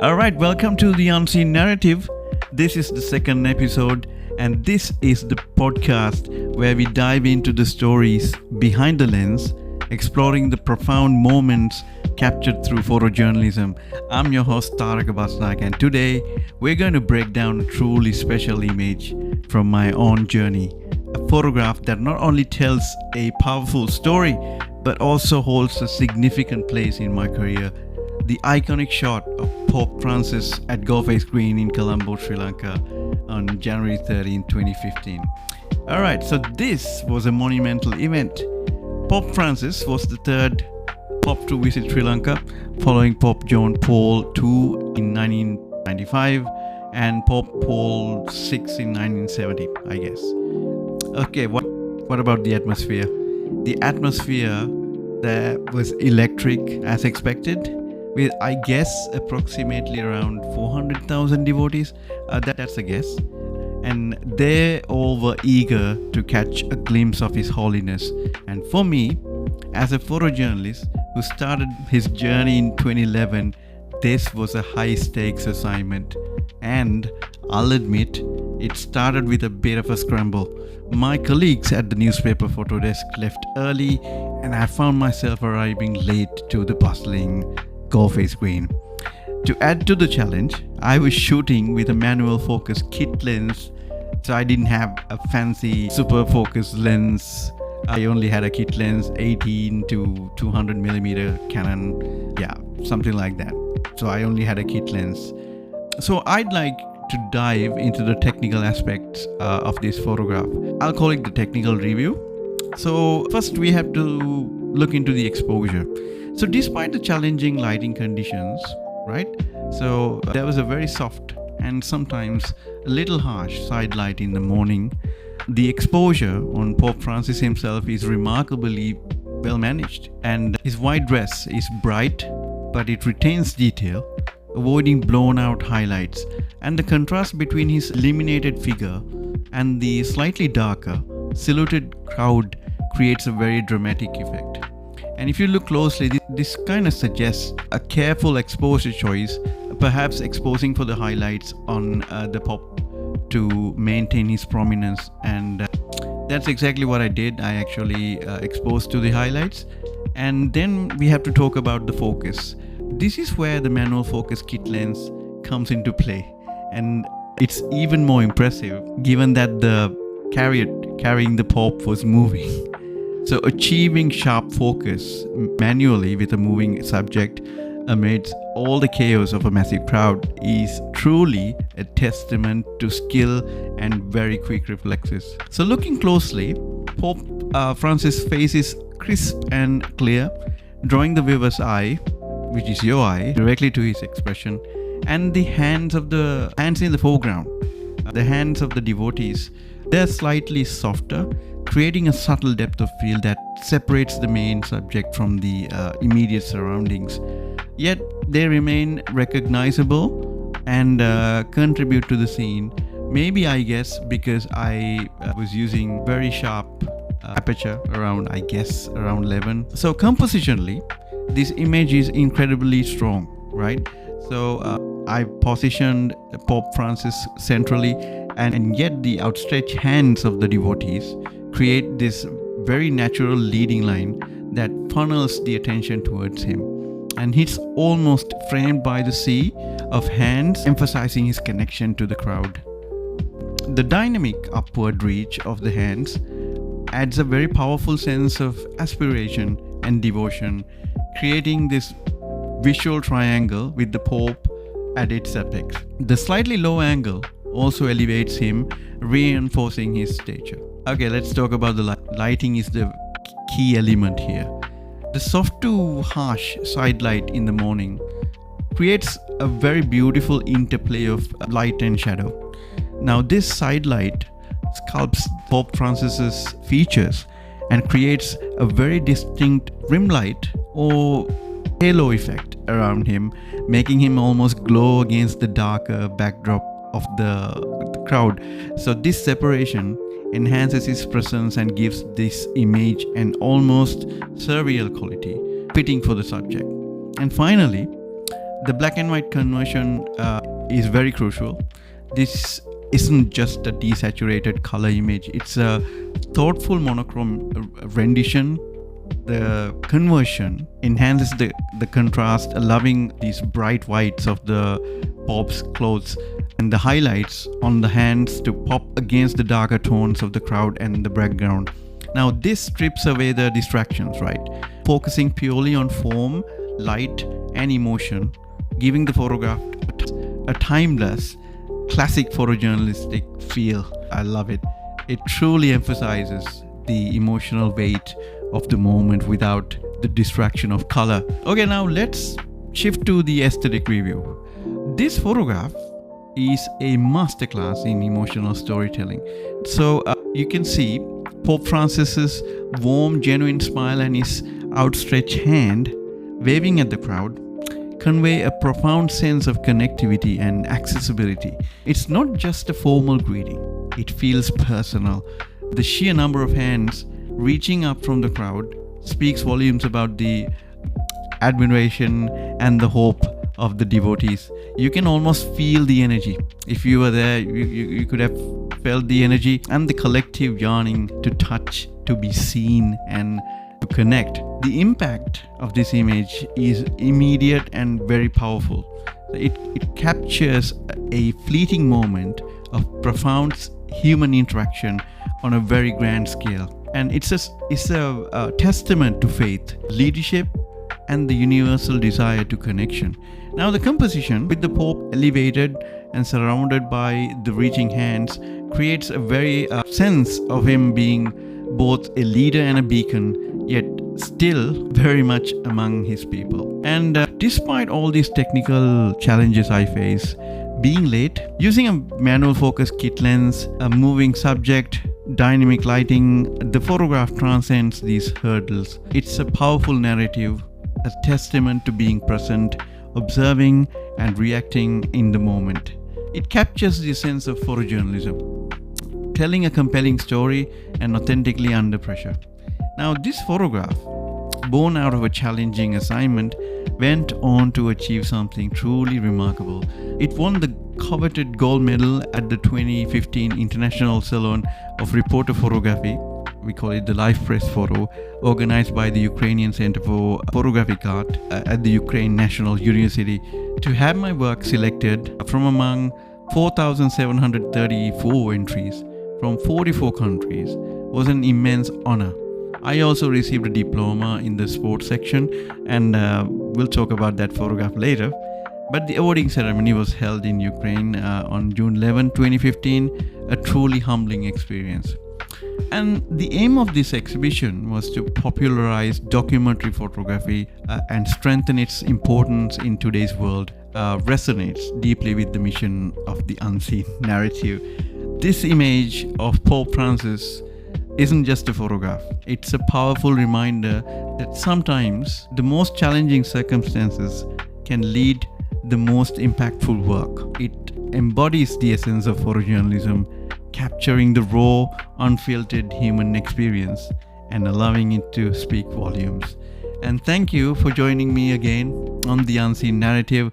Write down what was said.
Alright, welcome to the Unseen Narrative. This is the second episode, and this is the podcast where we dive into the stories behind the lens, exploring the profound moments captured through photojournalism. I'm your host Tharaka, and today we're going to break down a truly special image from my own journey. A photograph that not only tells a powerful story, but also holds a significant place in my career. The iconic shot of Pope Francis at Galle Face Green in Colombo, Sri Lanka on January 13, 2015. Alright, so this was a monumental event. Pope Francis was the third Pope to visit Sri Lanka, following Pope John Paul II in 1995 and Pope Paul VI in 1970, I guess. Okay, what about the atmosphere? The atmosphere there was electric as expected, with I guess approximately around 400,000 devotees. That's a guess. And they all were eager to catch a glimpse of His Holiness. And for me, as a photojournalist who started his journey in 2011, this was a high-stakes assignment. And I'll admit, it started with a bit of a scramble. My colleagues at the newspaper photo desk left early, and I found myself arriving late to the bustling Galle Face Green. To add to the challenge, I was shooting with a manual focus kit lens, so I didn't have a fancy super focus lens. I only had a kit lens, 18 to 200mm Canon, something like that. So I only had a kit lens. So I'd like to dive into the technical aspects of this photograph. I'll call it the technical review. So first we have to look into the exposure. So despite the challenging lighting conditions, right? So there was a very soft and sometimes a little harsh side light in the morning. The exposure on Pope Francis himself is remarkably well managed, and his white dress is bright, but it retains detail, avoiding blown out highlights, and the contrast between his illuminated figure and the slightly darker silhouetted crowd creates a very dramatic effect. And if you look closely, this kind of suggests a careful exposure choice, perhaps exposing for the highlights on the Pope to maintain his prominence. And that's exactly what I did. I actually exposed to the highlights. And then we have to talk about the focus. This is where the manual focus kit lens comes into play. And it's even more impressive given that the chariot carrying the Pope was moving. So achieving sharp focus manually with a moving subject amidst all the chaos of a massive crowd is truly a testament to skill and very quick reflexes. So looking closely, Pope Francis' face is crisp and clear, drawing the viewer's eye, which is your eye, directly to his expression, and the hands in the foreground, the hands of the devotees, they're slightly softer, creating a subtle depth of field that separates the main subject from the immediate surroundings. Yet they remain recognizable and contribute to the scene. Maybe, I guess, because I was using very sharp aperture around 11. So compositionally, this image is incredibly strong, right? So I positioned Pope Francis centrally, and yet the outstretched hands of the devotees create this very natural leading line that funnels the attention towards him. And he's almost framed by the sea of hands, emphasizing his connection to the crowd. The dynamic upward reach of the hands adds a very powerful sense of aspiration and devotion, creating this visual triangle with the Pope at its apex. The slightly low angle also elevates him, reinforcing his stature. Okay, let's talk about the lighting is the key element here. The soft to harsh side light in the morning creates a very beautiful interplay of light and shadow. Now this side light sculpts Pope Francis's features and creates a very distinct rim light or halo effect around him, making him almost glow against the darker backdrop of the crowd. So this separation enhances his presence and gives this image an almost surreal quality, fitting for the subject. And finally, The black and white conversion is very crucial. This isn't just a desaturated color image, it's a thoughtful monochrome rendition. The conversion enhances the contrast, allowing these bright whites of the Pope's clothes and the highlights on the hands to pop against the darker tones of the crowd and the background. Now this strips away the distractions, right? Focusing purely on form, light and emotion, giving the photograph a timeless, classic photojournalistic feel. I love it. It truly emphasizes the emotional weight of the moment without the distraction of color. Okay, now let's shift to the aesthetic review. This photograph is a masterclass in emotional storytelling. So you can see Pope Francis's warm, genuine smile and his outstretched hand waving at the crowd convey a profound sense of connectivity and accessibility. It's not just a formal greeting, it feels personal. The sheer number of hands reaching up from the crowd speaks volumes about the admiration and the hope of the devotees. You can almost feel the energy. If you were there, you could have felt the energy and the collective yearning to touch, to be seen and to connect. The impact of this image is immediate and very powerful. It captures a fleeting moment of profound human interaction on a very grand scale. And it's a testament to faith, leadership, and the universal desire to connection. Now the composition with the Pope elevated and surrounded by the reaching hands creates a very sense of him being both a leader and a beacon, yet still very much among his people. And despite all these technical challenges I face, being late, using a manual focus kit lens, a moving subject, dynamic lighting, the photograph transcends these hurdles. It's a powerful narrative, a testament to being present, observing and reacting in the moment. It captures the sense of photojournalism, telling a compelling story and authentically under pressure. Now this photograph, born out of a challenging assignment, went on to achieve something truly remarkable. It won the coveted gold medal at the 2015 International Salon of Reporter Photography. We call it the Life Press Photo, organized by the Ukrainian Center for Photographic Art at the Ukraine National University. To have my work selected from among 4,734 entries from 44 countries was an immense honor. I also received a diploma in the sports section, and we'll talk about that photograph later. But the awarding ceremony was held in Ukraine on June 11, 2015, a truly humbling experience. And the aim of this exhibition was to popularize documentary photography and strengthen its importance in today's world. Resonates deeply with the mission of the unseen narrative. This image of Pope Francis isn't just a photograph. It's a powerful reminder that sometimes the most challenging circumstances can lead the most impactful work. It embodies the essence of photojournalism, capturing the raw, unfiltered human experience and allowing it to speak volumes. And thank you for joining me again on The Unseen Narrative.